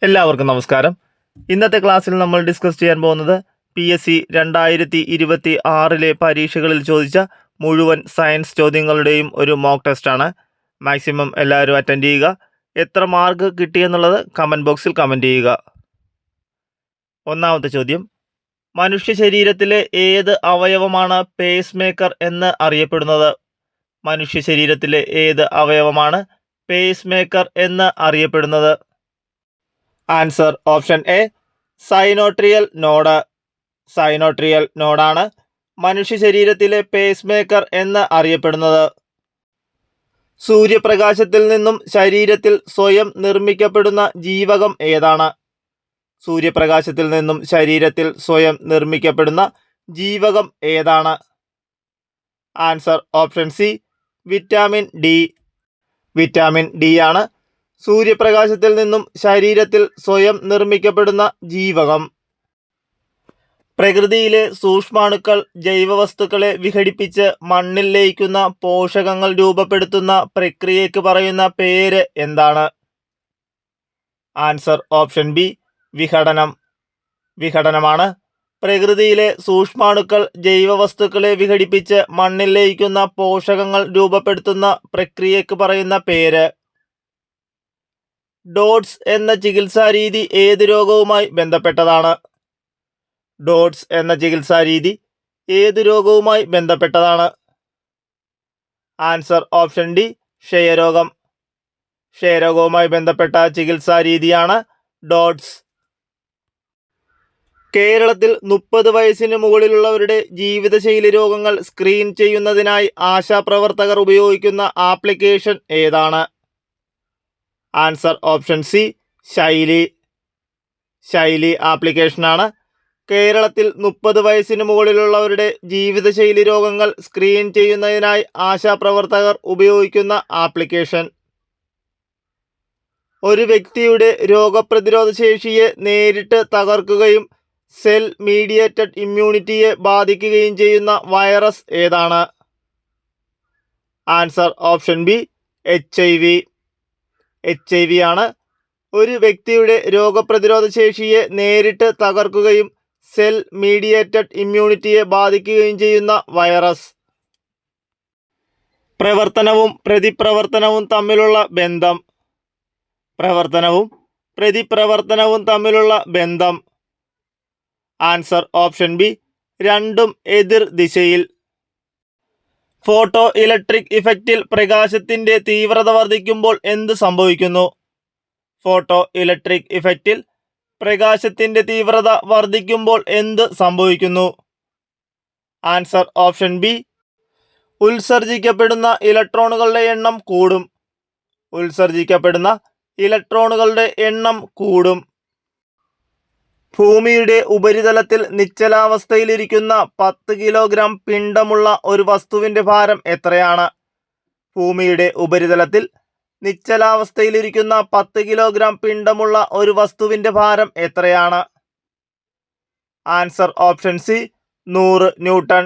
എല്ലാവർക്കും നമസ്കാരം. ഇന്നത്തെ ക്ലാസ്സിൽ നമ്മൾ ഡിസ്കസ് ചെയ്യാൻ പോകുന്നത് PSC 2026 പരീക്ഷകളിൽ ചോദിച്ച മുഴുവൻ സയൻസ് ചോദ്യങ്ങളുടെയും ഒരു മോക്ക് ടെസ്റ്റാണ്. മാക്സിമം എല്ലാവരും അറ്റൻഡ് ചെയ്യുക. എത്ര മാർക്ക് കിട്ടിയെന്നുള്ളത് കമൻറ്റ് ബോക്സിൽ കമൻറ്റ് ചെയ്യുക. ഒന്നാമത്തെ ചോദ്യം, മനുഷ്യ ശരീരത്തിലെ ഏത് അവയവമാണ് പേസ് മേക്കർ എന്ന് അറിയപ്പെടുന്നത്? മനുഷ്യ ശരീരത്തിലെ ഏത് അവയവമാണ് പേസ് മേക്കർ എന്ന് അറിയപ്പെടുന്നത്? Answer option A, sinoatrial node. Sinoatrial നോഡാണ് മനുഷ്യ ശരീരത്തിലെ പേസ് മേക്കർ എന്ന് അറിയപ്പെടുന്നത്. സൂര്യപ്രകാശത്തിൽ നിന്നും ശരീരത്തിൽ സ്വയം നിർമ്മിക്കപ്പെടുന്ന ജീവകം ഏതാണ്? സൂര്യപ്രകാശത്തിൽ നിന്നും ശരീരത്തിൽ സ്വയം നിർമ്മിക്കപ്പെടുന്ന ജീവകം ഏതാണ്? Answer option C, vitamin D. Vitamin D ആണ് സൂര്യപ്രകാശത്തിൽ നിന്നും ശരീരത്തിൽ സ്വയം നിർമ്മിക്കപ്പെടുന്ന ജീവകം. പ്രകൃതിയിലെ സൂക്ഷ്മാണുക്കൾ ജൈവവസ്തുക്കളെ വിഘടിപ്പിച്ച് മണ്ണിൽ ലയിക്കുന്ന പോഷകങ്ങൾ രൂപപ്പെടുത്തുന്ന പ്രക്രിയയ്ക്ക് പറയുന്ന പേര് എന്താണ്? ആൻസർ ഓപ്ഷൻ ബി, വിഘടനം. വിഘടനമാണ് പ്രകൃതിയിലെ സൂക്ഷ്മാണുക്കൾ ജൈവവസ്തുക്കളെ വിഘടിപ്പിച്ച് മണ്ണിൽ ലയിക്കുന്ന പോഷകങ്ങൾ രൂപപ്പെടുത്തുന്ന പ്രക്രിയയ്ക്ക് പറയുന്ന പേര്. ഡോട്ട്സ് എന്ന ചികിത്സാരീതി ഏത് രോഗവുമായി ബന്ധപ്പെട്ടതാണ്? ഡോട്ട്സ് എന്ന ചികിത്സാരീതി ഏത് രോഗവുമായി ബന്ധപ്പെട്ടതാണ്? ആൻസർ ഓപ്ഷൻ ഡി, ക്ഷയരോഗം. ക്ഷയരോഗവുമായി ബന്ധപ്പെട്ട ചികിത്സാരീതിയാണ് ഡോട്ട്സ്. കേരളത്തിൽ 30 വയസ്സിന് മുകളിലുള്ളവരുടെ ജീവിതശൈലി രോഗങ്ങൾ സ്ക്രീൻ ചെയ്യുന്നതിനായി ആശാപ്രവർത്തകർ ഉപയോഗിക്കുന്ന ആപ്ലിക്കേഷൻ ഏതാണ്? ആൻസർ ഓപ്ഷൻ സി, ശൈലി. ശൈലി ആപ്ലിക്കേഷനാണ് കേരളത്തിൽ 30 വയസ്സിന് മുകളിലുള്ളവരുടെ ജീവിതശൈലി രോഗങ്ങൾ സ്ക്രീൻ ചെയ്യുന്നതിനായി ആശാപ്രവർത്തകർ ഉപയോഗിക്കുന്ന ആപ്ലിക്കേഷൻ. ഒരു വ്യക്തിയുടെ രോഗപ്രതിരോധ ശേഷിയെ നേരിട്ട് തകർക്കുകയും സെൽ മീഡിയേറ്റഡ് ഇമ്മ്യൂണിറ്റിയെ ബാധിക്കുകയും ചെയ്യുന്ന വൈറസ് ഏതാണ്? Answer option B, HIV. HIV ആണ് ഒരു വ്യക്തിയുടെ രോഗപ്രതിരോധ ശേഷിയെ നേരിട്ട് തകർക്കുകയും സെൽ മീഡിയേറ്റഡ് ഇമ്മ്യൂണിറ്റിയെ ബാധിക്കുകയും ചെയ്യുന്ന വൈറസ്. പ്രവർത്തനവും പ്രതിപ്രവർത്തനവും തമ്മിലുള്ള ബന്ധം. പ്രവർത്തനവും പ്രതിപ്രവർത്തനവും തമ്മിലുള്ള ബന്ധം. ആൻസർ ഓപ്ഷൻ ബി, രണ്ടും എതിർ ദിശയിൽ. ഫോട്ടോ ഇലക്ട്രിക് ഇഫക്റ്റിൽ പ്രകാശത്തിന്റെ തീവ്രത വർദ്ധിക്കുമ്പോൾ എന്ത് സംഭവിക്കുന്നു? ഫോട്ടോ ഇലക്ട്രിക് ഇഫക്റ്റിൽ പ്രകാശത്തിന്റെ തീവ്രത വർദ്ധിക്കുമ്പോൾ എന്ത് സംഭവിക്കുന്നു? ആൻസർ ഓപ്ഷൻ ബി, ഉത്സർജിക്കപ്പെടുന്ന ഇലക്ട്രോണുകളുടെ എണ്ണം കൂടും. ഉത്സർജിക്കപ്പെടുന്ന ഇലക്ട്രോണുകളുടെ എണ്ണം കൂടും. ഭൂമിയുടെ ഉപരിതലത്തിൽ നിശ്ചലാവസ്ഥയിലിരിക്കുന്ന 10 കിലോഗ്രാം പിണ്ഡമുള്ള ഒരു വസ്തുവിന്റെ ഭാരം എത്രയാണ്? ഭൂമിയുടെ ഉപരിതലത്തിൽ നിശ്ചലാവസ്ഥയിലിരിക്കുന്ന 10 കിലോഗ്രാം പിണ്ഡമുള്ള ഒരു വസ്തുവിന്റെ ഭാരം എത്രയാണ്? Answer option C, 100 newton.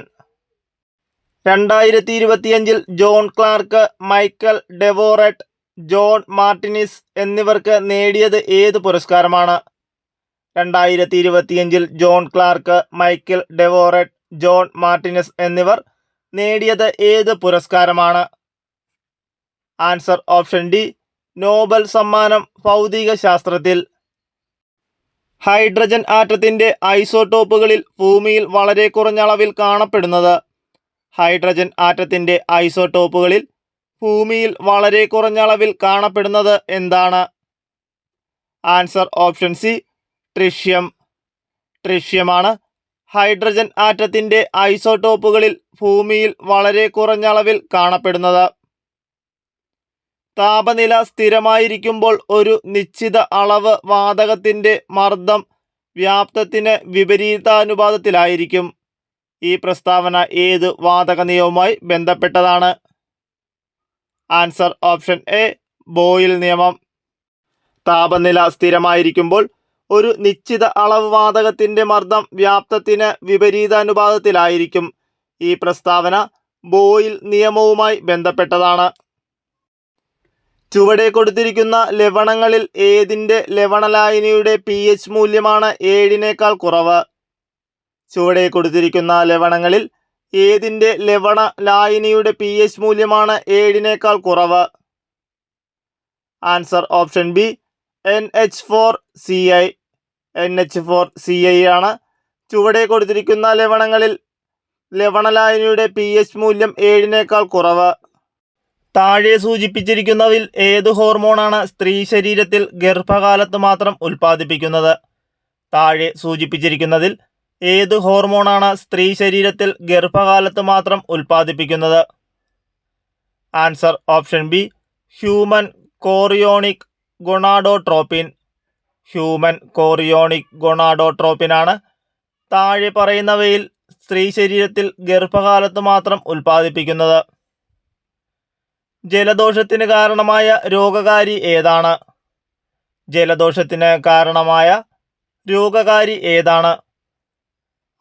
2025 John Clarke, Michael Devoret, John Martinis എന്നിവർക്ക് നേടിയത് ഏത് പുരസ്കാരമാണ്? 2025 John Clarke, Michael Devoret, John Martinis എന്നിവർ നേടിയത് ഏത് പുരസ്കാരമാണ്? ആൻസർ ഓപ്ഷൻ ഡി, നോബൽ സമ്മാനം ഭൗതിക ശാസ്ത്രത്തിൽ. ഹൈഡ്രജൻ ആറ്റത്തിന്റെ ഐസോടോപ്പുകളിൽ ഭൂമിയിൽ വളരെ കുറഞ്ഞ അളവിൽ കാണപ്പെടുന്നത്. ഹൈഡ്രജൻ ആറ്റത്തിന്റെ ഐസോടോപ്പുകളിൽ ഭൂമിയിൽ വളരെ കുറഞ്ഞ അളവിൽ കാണപ്പെടുന്നത് എന്താണ്? Answer option C, tritium. ട്രിഷ്യമാണ് ഹൈഡ്രജൻ ആറ്റത്തിന്റെ ഐസോടോപ്പുകളിൽ ഭൂമിയിൽ വളരെ കുറഞ്ഞ അളവിൽ കാണപ്പെടുന്നത്. താപനില സ്ഥിരമായിരിക്കുമ്പോൾ ഒരു നിശ്ചിത അളവ് വാതകത്തിന്റെ മർദ്ദം വ്യാപ്തത്തിന് വിപരീതാനുപാതത്തിലായിരിക്കും. ഈ പ്രസ്താവന ഏത് വാതക നിയമവുമായി ബന്ധപ്പെട്ടതാണ്? ആൻസർ ഓപ്ഷൻ എ, ബോയിൽ നിയമം. താപനില സ്ഥിരമായിരിക്കുമ്പോൾ ഒരു നിശ്ചിത അളവ് വാതകത്തിന്റെ മർദ്ദം വ്യാപ്തത്തിന് വിപരീതാനുപാതത്തിലായിരിക്കും. ഈ പ്രസ്താവന ബോയിൽ നിയമവുമായി ബന്ധപ്പെട്ടതാണ്. ചുവടെ കൊടുത്തിരിക്കുന്ന ലവണങ്ങളിൽ ഏതിൻ്റെ ലവണലായനിയുടെ pH മൂല്യമാണ് 7-നേക്കാൾ കുറവ്? ചുവടെ കൊടുത്തിരിക്കുന്ന ലവണങ്ങളിൽ ഏതിൻ്റെ ലവണ ലായനിയുടെ pH മൂല്യമാണ് 7-നേക്കാൾ കുറവ്? Answer option B NH4Cl. NH4Cl ആണ് ചുവടെ കൊടുത്തിരിക്കുന്ന ലവണങ്ങളിൽ ലവണലായനിയുടെ pH മൂല്യം 7-നേക്കാൾ കുറവ്. താഴെ സൂചിപ്പിച്ചിരിക്കുന്നതിൽ ഏത് ഹോർമോണാണ് സ്ത്രീ ശരീരത്തിൽ ഗർഭകാലത്ത് മാത്രം ഉൽപ്പാദിപ്പിക്കുന്നത്? താഴെ സൂചിപ്പിച്ചിരിക്കുന്നതിൽ ഏത് ഹോർമോണാണ് സ്ത്രീ ശരീരത്തിൽ ഗർഭകാലത്ത് മാത്രം ഉൽപ്പാദിപ്പിക്കുന്നത്? Answer option B human chorionic gonadotropin. Human chorionic gonadotropin ആണ് താഴെ പറയുന്നവയിൽ സ്ത്രീ ശരീരത്തിൽ ഗർഭകാലത്ത് മാത്രം ഉൽപ്പാദിപ്പിക്കുന്നത്. ജലദോഷത്തിന് കാരണമായ രോഗകാരി ഏതാണ്? ജലദോഷത്തിന് കാരണമായ രോഗകാരി ഏതാണ്?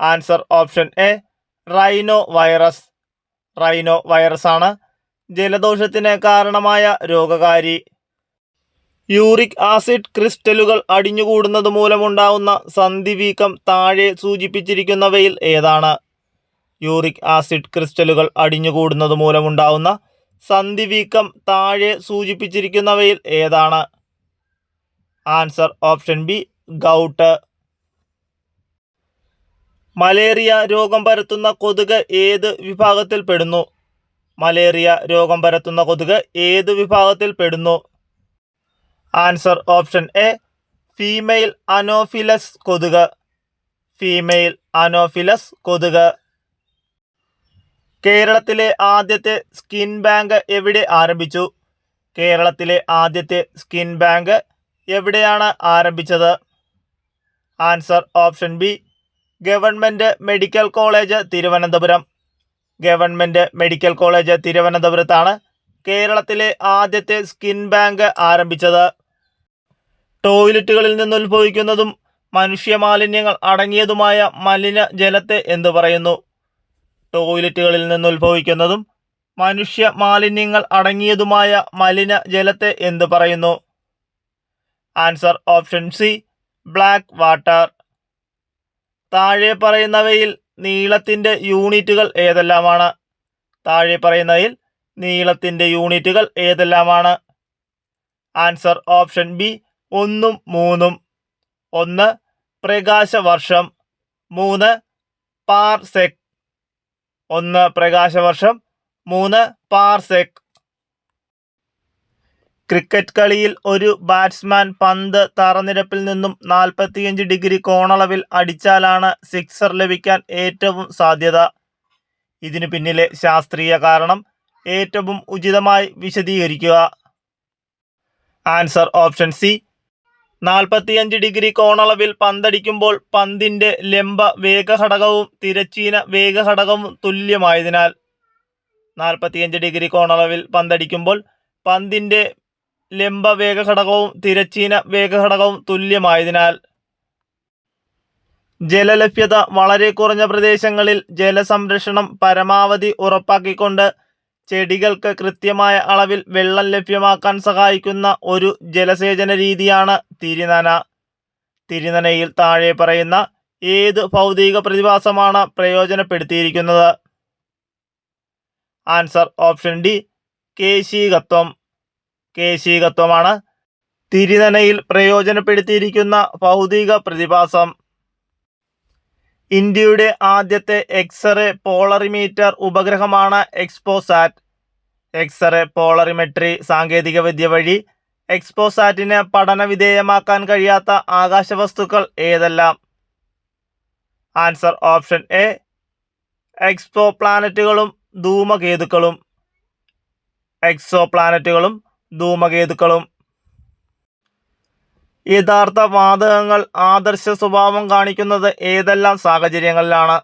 Answer option A rhino virus. Rhino virus ആണ് ജലദോഷത്തിന് കാരണമായ രോഗകാരി. യൂറിക് ആസിഡ് ക്രിസ്റ്റലുകൾ അടിഞ്ഞുകൂടുന്നത് മൂലമുണ്ടാകുന്ന സന്ധിവീക്കം താഴെ സൂചിപ്പിച്ചിരിക്കുന്നവയിൽ ഏതാണ്? യൂറിക് ആസിഡ് ക്രിസ്റ്റലുകൾ അടിഞ്ഞുകൂടുന്നത് മൂലമുണ്ടാകുന്ന സന്ധിവീക്കം താഴെ സൂചിപ്പിച്ചിരിക്കുന്നവയിൽ ഏതാണ്? Answer option B gout. Malaria രോഗം പരത്തുന്ന കൊതുക് ഏത് വിഭാഗത്തിൽ പെടുന്നു? മലേറിയ രോഗം പരത്തുന്ന കൊതുക് ഏത് വിഭാഗത്തിൽ പെടുന്നു? Answer option A female anopheles കൊതുക്. ഫീമെയിൽ അനോഫിലസ് കൊതുക്. കേരളത്തിലെ ആദ്യത്തെ സ്കിൻ ബാങ്ക് എവിടെ ആരംഭിച്ചു? കേരളത്തിലെ ആദ്യത്തെ സ്കിൻ ബാങ്ക് എവിടെയാണ് ആരംഭിച്ചത്? Answer option B government medical college Thiruvananthapuram. Government medical college തിരുവനന്തപുരത്താണ് കേരളത്തിലെ ആദ്യത്തെ സ്കിൻ ബാങ്ക് ആരംഭിച്ചത്. ടോയ്ലറ്റുകളിൽ നിന്നുത്ഭവിക്കുന്നതും മനുഷ്യമാലിന്യങ്ങൾ അടങ്ങിയതുമായ മലിനജലത്തെ എന്തു പറയുന്നു? ടോയ്ലറ്റുകളിൽ നിന്നുത്ഭവിക്കുന്നതും മനുഷ്യ മാലിന്യങ്ങൾ അടങ്ങിയതുമായ മലിനജലത്തെ എന്തു പറയുന്നു? Answer option C black water. താഴെ പറയുന്നവയിൽ നീളത്തിൻ്റെ യൂണിറ്റുകൾ ഏതെല്ലാമാണ്? താഴെ പറയുന്നതിൽ നീളത്തിൻ്റെ യൂണിറ്റുകൾ ഏതെല്ലാമാണ്? ആൻസർ ഓപ്ഷൻ ബി 1ഉം 3ഉം. 1 പ്രകാശവർഷം, 3 പാർസെക്. 1 പ്രകാശവർഷം, 3 പാർസെക്. ക്രിക്കറ്റ് കളിയിൽ ഒരു ബാറ്റ്സ്മാൻ പന്ത് തറനിരപ്പിൽ നിന്നും 45 ഡിഗ്രി കോണളവിൽ അടിച്ചാലാണ് സിക്സർ ലഭിക്കാൻ ഏറ്റവും സാധ്യത. ഇതിനു പിന്നിലെ ശാസ്ത്രീയ കാരണം ഏറ്റവും ഉചിതമായി വിശദീകരിക്കുക. ആൻസർ ഓപ്ഷൻ സി 45 ഡിഗ്രി കോണളവിൽ പന്തടിക്കുമ്പോൾ പന്തിൻ്റെ ലംബ വേഗഘടകവും തിരശ്ചീന വേഗഘടകവും തുല്യമായതിനാൽ. 45 ഡിഗ്രി കോണളവിൽ പന്തടിക്കുമ്പോൾ പന്തിൻ്റെ ലംബ വേഗഘടകവും തിരശ്ചീന വേഗഘടകവും തുല്യമായതിനാൽ. ജലലഭ്യത വളരെ കുറഞ്ഞ പ്രദേശങ്ങളിൽ ജലസംരക്ഷണം പരമാവധി ഉറപ്പാക്കിക്കൊണ്ട് ചെടികൾക്ക് കൃത്യമായ അളവിൽ വെള്ളം ലഭ്യമാക്കാൻ സഹായിക്കുന്ന ഒരു ജലസേചന രീതിയാണ് തിരിനന. തിരിനനയിൽ താഴെ പറയുന്ന ഏത് ഭൗതിക പ്രതിഭാസമാണ് പ്രയോജനപ്പെടുത്തിയിരിക്കുന്നത്? ആൻസർ ഓപ്ഷൻ ഡി കേശികത്വം. കേശികത്വമാണ് തിരിനനയിൽ പ്രയോജനപ്പെടുത്തിയിരിക്കുന്ന ഭൗതിക പ്രതിഭാസം. ഇന്ത്യയുടെ ആദ്യത്തെ എക്സ്റേ പോളറിമീറ്റർ ഉപഗ്രഹമാണ് എക്സ്പോസാറ്റ്. എക്സ്റേ പോളറിമെട്രി സാങ്കേതികവിദ്യ വഴി എക്സ്പോസാറ്റിന് പഠനവിധേയമാക്കാൻ കഴിയാത്ത ആകാശവസ്തുക്കൾ ഏതെല്ലാം? ആൻസർ ഓപ്ഷൻ എ എക്സോ പ്ലാനറ്റുകളും ധൂമകേതുക്കളും. എക്സോ പ്ലാനറ്റുകളും ധൂമകേതുക്കളും. യഥാർത്ഥ വാതകങ്ങൾ ആദർശ സ്വഭാവം കാണിക്കുന്നത് ഏതെല്ലാം സാഹചര്യങ്ങളിലാണ്?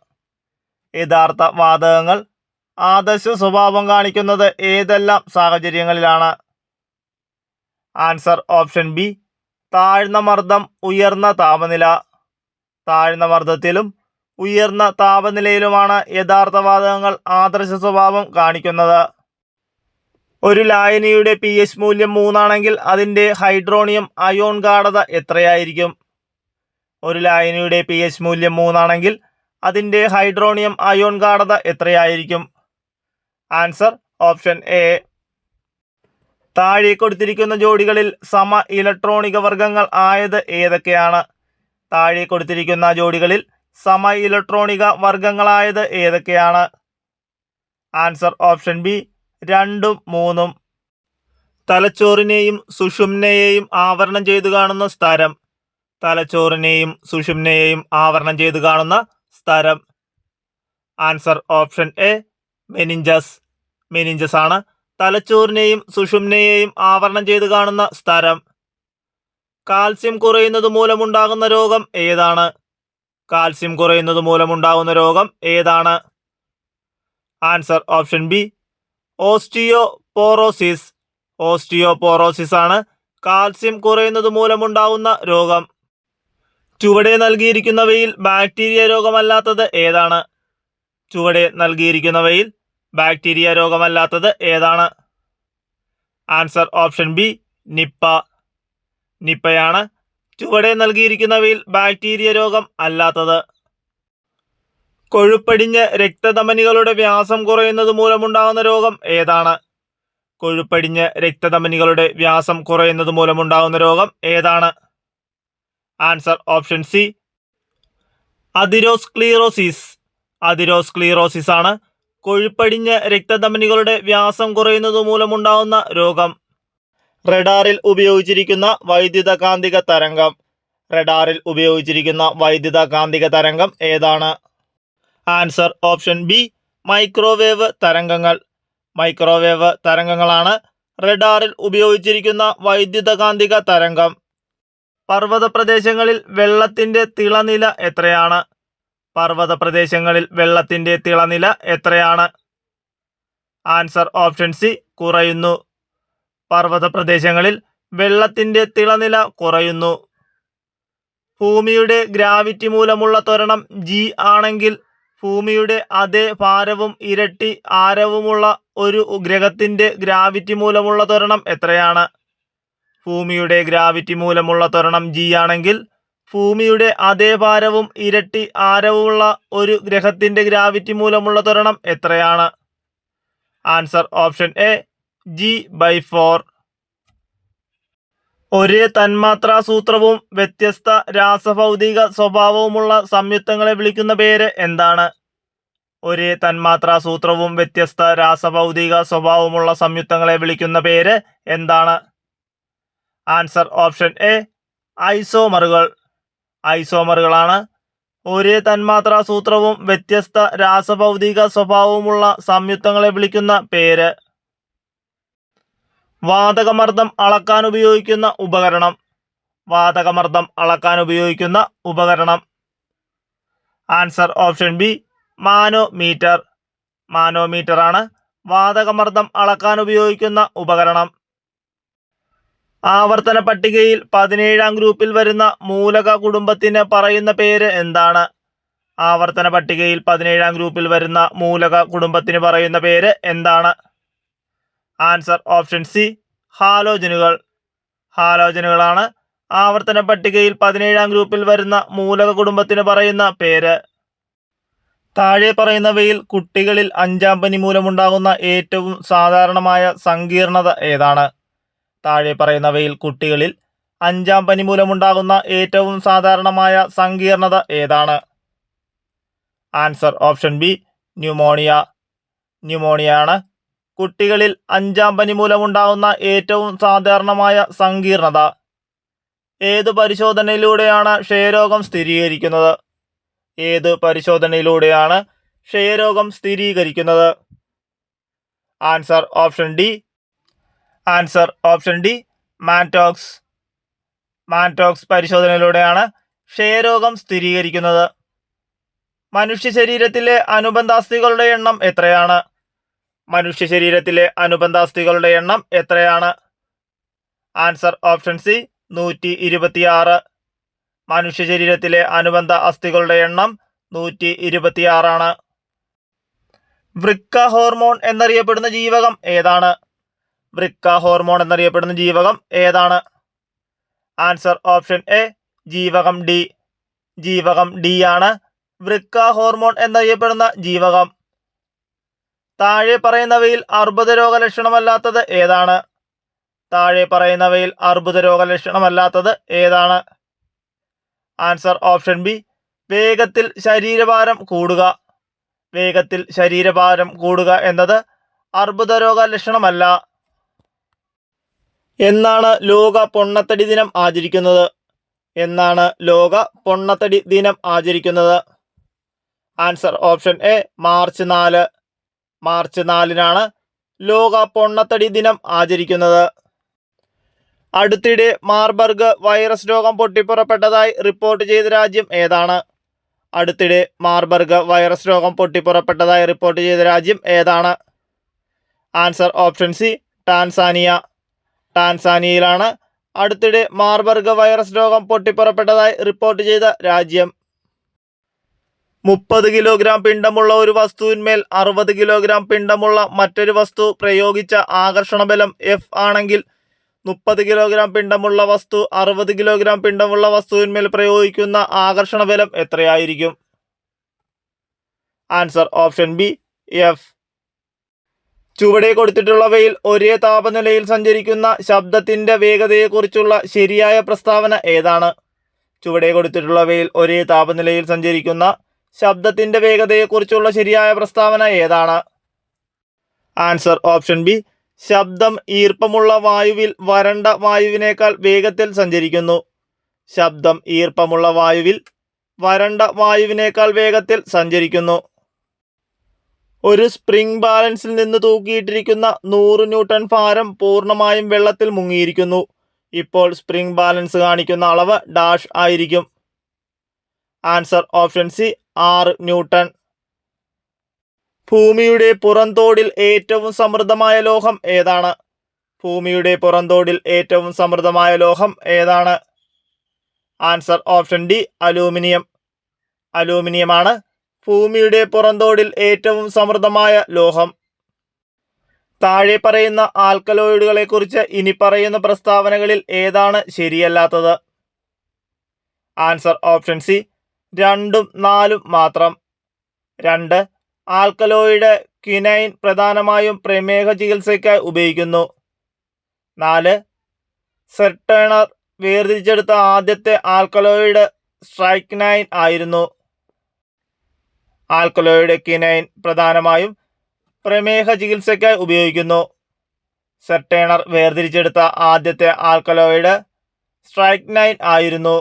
യഥാർത്ഥ വാതകങ്ങൾ ആദർശ സ്വഭാവം കാണിക്കുന്നത് ഏതെല്ലാം സാഹചര്യങ്ങളിലാണ്? ആൻസർ ഓപ്ഷൻ ബി താഴ്ന്ന മർദ്ദം, ഉയർന്ന താപനില. താഴ്ന്ന മർദ്ദത്തിലും ഉയർന്ന താപനിലയിലുമാണ് യഥാർത്ഥ വാതകങ്ങൾ ആദർശ സ്വഭാവം കാണിക്കുന്നത്. ഒരു ലായനിയുടെ pH മൂല്യം 3 ആണെങ്കിൽ അതിൻ്റെ ഹൈഡ്രോണിയം അയോൺ ഗാഢത എത്രയായിരിക്കും? ഒരു ലായനിയുടെ pH മൂല്യം 3 ആണെങ്കിൽ അതിൻ്റെ ഹൈഡ്രോണിയം അയോൺ ഗാഢത എത്രയായിരിക്കും? Answer option A. താഴെ കൊടുത്തിരിക്കുന്ന ജോഡികളിൽ സമ ഇലക്ട്രോണിക വർഗങ്ങൾ ആയത് ഏതൊക്കെയാണ്? താഴെ കൊടുത്തിരിക്കുന്ന ജോഡികളിൽ സമ ഇലക്ട്രോണിക വർഗങ്ങളായത് ഏതൊക്കെയാണ്? ആൻസർ ഓപ്ഷൻ ബി 2ഉം 3ഉം. തലച്ചോറിനെയും സുഷുമ്നയെയും ആവരണം ചെയ്തു കാണുന്ന സ്ഥലം. തലച്ചോറിനെയും സുഷുമ്നയെയും ആവരണം ചെയ്തു കാണുന്ന സ്ഥലം. Answer option A meninges. Meninges ആണ് തലച്ചോറിനെയും സുഷുമ്നയെയും ആവരണം ചെയ്തു കാണുന്ന സ്ഥലം. കാൽസ്യം കുറയുന്നത് മൂലമുണ്ടാകുന്ന രോഗം ഏതാണ്? കാൽസ്യം കുറയുന്നത് മൂലമുണ്ടാകുന്ന രോഗം ഏതാണ്? Answer option B osteoporosis. Osteoporosis ആണ് കാൽസ്യം കുറയുന്നത് മൂലമുണ്ടാകുന്ന രോഗം. ചുവടെ നൽകിയിരിക്കുന്നവയിൽ ബാക്ടീരിയ രോഗമല്ലാത്തത് ഏതാണ്? ചുവടെ നൽകിയിരിക്കുന്നവയിൽ ബാക്ടീരിയ രോഗമല്ലാത്തത് ഏതാണ്? Answer option B Nipah. നിപ്പയാണ് ചുവടെ നൽകിയിരിക്കുന്നവയിൽ ബാക്ടീരിയ രോഗം അല്ലാത്തത്. കൊഴുപ്പടിഞ്ഞ് രക്തധമനികളുടെ വ്യാസം കുറയുന്നത് മൂലമുണ്ടാകുന്ന രോഗം ഏതാണ്? കൊഴുപ്പടിഞ്ഞ് രക്തധമനികളുടെ വ്യാസം കുറയുന്നത് മൂലമുണ്ടാകുന്ന രോഗം ഏതാണ്? Answer option C atherosclerosis. Atherosclerosis ആണ് കൊഴുപ്പടിഞ്ഞ് രക്തധമനികളുടെ വ്യാസം കുറയുന്നത് മൂലമുണ്ടാകുന്ന രോഗം. റഡാറിൽ ഉപയോഗിച്ചിരിക്കുന്ന വൈദ്യുതകാന്തിക തരംഗം. റഡാറിൽ ഉപയോഗിച്ചിരിക്കുന്ന വൈദ്യുതകാന്തിക തരംഗം ഏതാണ്? ആൻസർ ഓപ്ഷൻ ബി മൈക്രോവേവ് തരംഗങ്ങൾ. മൈക്രോവേവ് തരംഗങ്ങളാണ് റഡാറിൽ ഉപയോഗിച്ചിരിക്കുന്ന വൈദ്യുതകാന്തിക തരംഗം. പർവ്വത പ്രദേശങ്ങളിൽ വെള്ളത്തിൻ്റെ തിളനില എത്രയാണ്? പർവ്വത പ്രദേശങ്ങളിൽ വെള്ളത്തിൻ്റെ തിളനില എത്രയാണ്? ആൻസർ ഓപ്ഷൻ സി കുറയുന്നു. പർവ്വത പ്രദേശങ്ങളിൽ വെള്ളത്തിൻ്റെ തിളനില കുറയുന്നു. ഭൂമിയുടെ ഗ്രാവിറ്റി മൂലമുള്ള ത്വരണം g ആണെങ്കിൽ ഭൂമിയുടെ അതേ ഭാരവും ഇരട്ടി ആരവുമുള്ള ഒരു ഗ്രഹത്തിൻ്റെ ഗ്രാവിറ്റി മൂലമുള്ള ത്വരണം എത്രയാണ്? ഭൂമിയുടെ ഗ്രാവിറ്റി മൂലമുള്ള ത്വരണം g ആണെങ്കിൽ ഭൂമിയുടെ അതേ ഭാരവും ഇരട്ടി ആരവുമുള്ള ഒരു ഗ്രഹത്തിൻ്റെ ഗ്രാവിറ്റി മൂലമുള്ള ത്വരണം എത്രയാണ്? Answer option A g/4. ഒരേ തന്മാത്രാ സൂത്രവും വ്യത്യസ്ത രാസഭൗതിക സ്വഭാവവുമുള്ള സംയുക്തങ്ങളെ വിളിക്കുന്ന പേര് എന്താണ്? ഒരേ തന്മാത്രാ സൂത്രവും വ്യത്യസ്ത രാസഭൗതിക സ്വഭാവമുള്ള സംയുക്തങ്ങളെ വിളിക്കുന്ന പേര് എന്താണ്? ആൻസർ ഓപ്ഷൻ എ ഐസോമറുകൾ. ഐസോമറുകളാണ് ഒരേ തന്മാത്രാ സൂത്രവും വ്യത്യസ്ത രാസഭൗതിക സ്വഭാവവുമുള്ള സംയുക്തങ്ങളെ വിളിക്കുന്ന പേര്. വാതകമർദ്ദം അളക്കാൻ ഉപയോഗിക്കുന്ന ഉപകരണം. വാതകമർദ്ദം അളക്കാൻ ഉപയോഗിക്കുന്ന ഉപകരണം. Answer option B manometer. Manometer ആണ് വാതകമർദ്ദം അളക്കാൻ ഉപയോഗിക്കുന്ന ഉപകരണം. ആവർത്തന പട്ടികയിൽ 17ാം ഗ്രൂപ്പിൽ വരുന്ന മൂലക കുടുംബത്തിന് പറയുന്ന പേര് എന്താണ്? ആവർത്തന പട്ടികയിൽ 17ാം ഗ്രൂപ്പിൽ വരുന്ന മൂലക കുടുംബത്തിന് പറയുന്ന പേര് എന്താണ്? ആൻസർ ഓപ്ഷൻ സി ഹാലോജനുകൾ. ഹാലോജനുകളാണ് ആവർത്തന പട്ടികയിൽ 17ാം ഗ്രൂപ്പിൽ വരുന്ന മൂലക കുടുംബത്തിന് പറയുന്ന പേര്. താഴെ പറയുന്നവയിൽ കുട്ടികളിൽ 5ാം പനി മൂലമുണ്ടാകുന്ന ഏറ്റവും സാധാരണമായ സങ്കീർണത ഏതാണ്? താഴെ പറയുന്നവയിൽ കുട്ടികളിൽ 5ാം പനി മൂലമുണ്ടാകുന്ന ഏറ്റവും സാധാരണമായ സങ്കീർണത ഏതാണ്? Answer option B pneumonia. ന്യൂമോണിയയാണ് കുട്ടികളിൽ 5ാം പനി മൂലമുണ്ടാകുന്ന ഏറ്റവും സാധാരണമായ സങ്കീർണത. ഏത് പരിശോധനയിലൂടെയാണ് ക്ഷയരോഗം സ്ഥിരീകരിക്കുന്നത്? ഏത് പരിശോധനയിലൂടെയാണ് ക്ഷയരോഗം സ്ഥിരീകരിക്കുന്നത്? Answer option D. Answer option D Mantoux. Mantoux പരിശോധനയിലൂടെയാണ് ക്ഷയരോഗം സ്ഥിരീകരിക്കുന്നത്. മനുഷ്യ ശരീരത്തിലെ അനുബന്ധാസ്ഥികളുടെ എണ്ണം എത്രയാണ്? മനുഷ്യ ശരീരത്തിലെ അനുബന്ധാസ്ഥികളുടെ എണ്ണം എത്രയാണ്? Answer option C 126. മനുഷ്യ ശരീരത്തിലെ അനുബന്ധ അസ്ഥികളുടെ എണ്ണം 126 ആണ്. വൃക്ക ഹോർമോൺ എന്നറിയപ്പെടുന്ന ജീവകം ഏതാണ്? വൃക്ക ഹോർമോൺ എന്നറിയപ്പെടുന്ന ജീവകം ഏതാണ്? ആൻസർ ഓപ്ഷൻ എ ജീവകം ഡി. ജീവകം ഡി ആണ് വൃക്ക ഹോർമോൺ എന്നറിയപ്പെടുന്ന ജീവകം. താഴെ പറയുന്നവയിൽ അർബുദ രോഗലക്ഷണമല്ലാത്തത് ഏതാണ്? താഴെ പറയുന്നവയിൽ അർബുദ രോഗലക്ഷണമല്ലാത്തത് ഏതാണ്? ആൻസർ ഓപ്ഷൻ ബി വേഗത്തിൽ ശരീരഭാരം കൂടുക. വേഗത്തിൽ ശരീരഭാരം കൂടുക എന്നത് അർബുദ രോഗ ലക്ഷണമല്ല. എന്നാണ് ലോക പൊണ്ണത്തടി ദിനം ആചരിക്കുന്നത്? എന്നാണ് ലോക പൊണ്ണത്തടി ദിനം ആചരിക്കുന്നത്? Answer option A March 4. March 4-നാണ് ലോക പൊണ്ണത്തടി ദിനം ആചരിക്കുന്നത്. അടുത്തിടെ മാർബർഗ് വൈറസ് രോഗം പൊട്ടിപ്പുറപ്പെട്ടതായി റിപ്പോർട്ട് ചെയ്ത രാജ്യം ഏതാണ്? അടുത്തിടെ മാർബർഗ് വൈറസ് രോഗം പൊട്ടിപ്പുറപ്പെട്ടതായി റിപ്പോർട്ട് ചെയ്ത രാജ്യം ഏതാണ്? Answer option C Tanzania. ടാൻസാനിയയിലാണ് അടുത്തിടെ മാർബർഗ് വൈറസ് രോഗം പൊട്ടിപ്പുറപ്പെട്ടതായി റിപ്പോർട്ട് ചെയ്ത രാജ്യം. 30 കിലോഗ്രാം പിണ്ഡമുള്ള ഒരു വസ്തുവിന്മേൽ 60 കിലോഗ്രാം പിണ്ഡമുള്ള മറ്റൊരു വസ്തു പ്രയോഗിച്ച ആകർഷണബലം F ആണെങ്കിൽ 30 കിലോഗ്രാം പിണ്ഡമുള്ള വസ്തു 60 കിലോഗ്രാം പിണ്ഡമുള്ള വസ്തുവിന്മേൽ പ്രയോഗിക്കുന്ന ആകർഷണബലം എത്രയായിരിക്കും? Answer option B F. ചുവടെ കൊടുത്തിട്ടുള്ളവയിൽ ഒരേ താപനിലയിൽ സഞ്ചരിക്കുന്ന ശബ്ദത്തിന്റെ വേഗതയെക്കുറിച്ചുള്ള ശരിയായ പ്രസ്താവന ഏതാണ്? ചുവടെ കൊടുത്തിട്ടുള്ളവയിൽ ഒരേ താപനിലയിൽ സഞ്ചരിക്കുന്ന ശബ്ദത്തിന്റെ വേഗതയെക്കുറിച്ചുള്ള ശരിയായ പ്രസ്താവന ഏതാണ്? ആൻസർ ഓപ്ഷൻ ബി ശബ്ദം ഈർപ്പമുള്ള വായുവിൽ വരണ്ട വായുവിനേക്കാൾ വേഗത്തിൽ സഞ്ചരിക്കുന്നു. ശബ്ദം ഈർപ്പമുള്ള വായുവിൽ വരണ്ട വായുവിനേക്കാൾ വേഗത്തിൽ സഞ്ചരിക്കുന്നു. ഒരു സ്പ്രിംഗ് ബാലൻസിൽ നിന്ന് തൂക്കിയിട്ടിരിക്കുന്ന 100 ന്യൂട്ടൺ ഭാരം പൂർണ്ണമായും വെള്ളത്തിൽ മുങ്ങിയിരിക്കുന്നു. ഇപ്പോൾ സ്പ്രിംഗ് ബാലൻസ് കാണിക്കുന്ന അളവ് ഡാഷ് ആയിരിക്കും. Answer option C 6 newton. ഭൂമിയുടെ പുറംതോടിൽ ഏറ്റവും സമൃദ്ധമായ ലോഹം ഏതാണ്? ഭൂമിയുടെ പുറംതോടിൽ ഏറ്റവും സമൃദ്ധമായ ലോഹം ഏതാണ്? Answer option D aluminium. അലൂമിനിയമാണ് ഭൂമിയുടെ പുറംതോടിൽ ഏറ്റവും സമൃദ്ധമായ ലോഹം. താഴെ പറയുന്ന ആൽക്കലോയിഡുകളെക്കുറിച്ച് ഇനി പറയുന്ന പ്രസ്താവനകളിൽ ഏതാണ് ശരിയല്ലാത്തത്? ആൻസർ ഓപ്ഷൻ സി 2ഉം 4ഉം മാത്രം. 2 ആൽക്കലോയിഡ് ക്വിനൈൻ പ്രധാനമായും പ്രമേഹ ചികിത്സയ്ക്കായി ഉപയോഗിക്കുന്നു. 4 സെർട്ടേണർ വേർതിരിച്ചെടുത്ത ആദ്യത്തെ ആൽക്കലോയിഡ് സ്ട്രൈക്നൈൻ ആയിരുന്നു. ആൽക്കലോയിഡ് ക്വിനൈൻ പ്രധാനമായും പ്രമേഹ ചികിത്സയ്ക്കായി ഉപയോഗിക്കുന്നു. സെർട്ടേണർ വേർതിരിച്ചെടുത്ത ആദ്യത്തെ ആൽക്കലോയിഡ് സ്ട്രൈക്നൈൻ ആയിരുന്നു.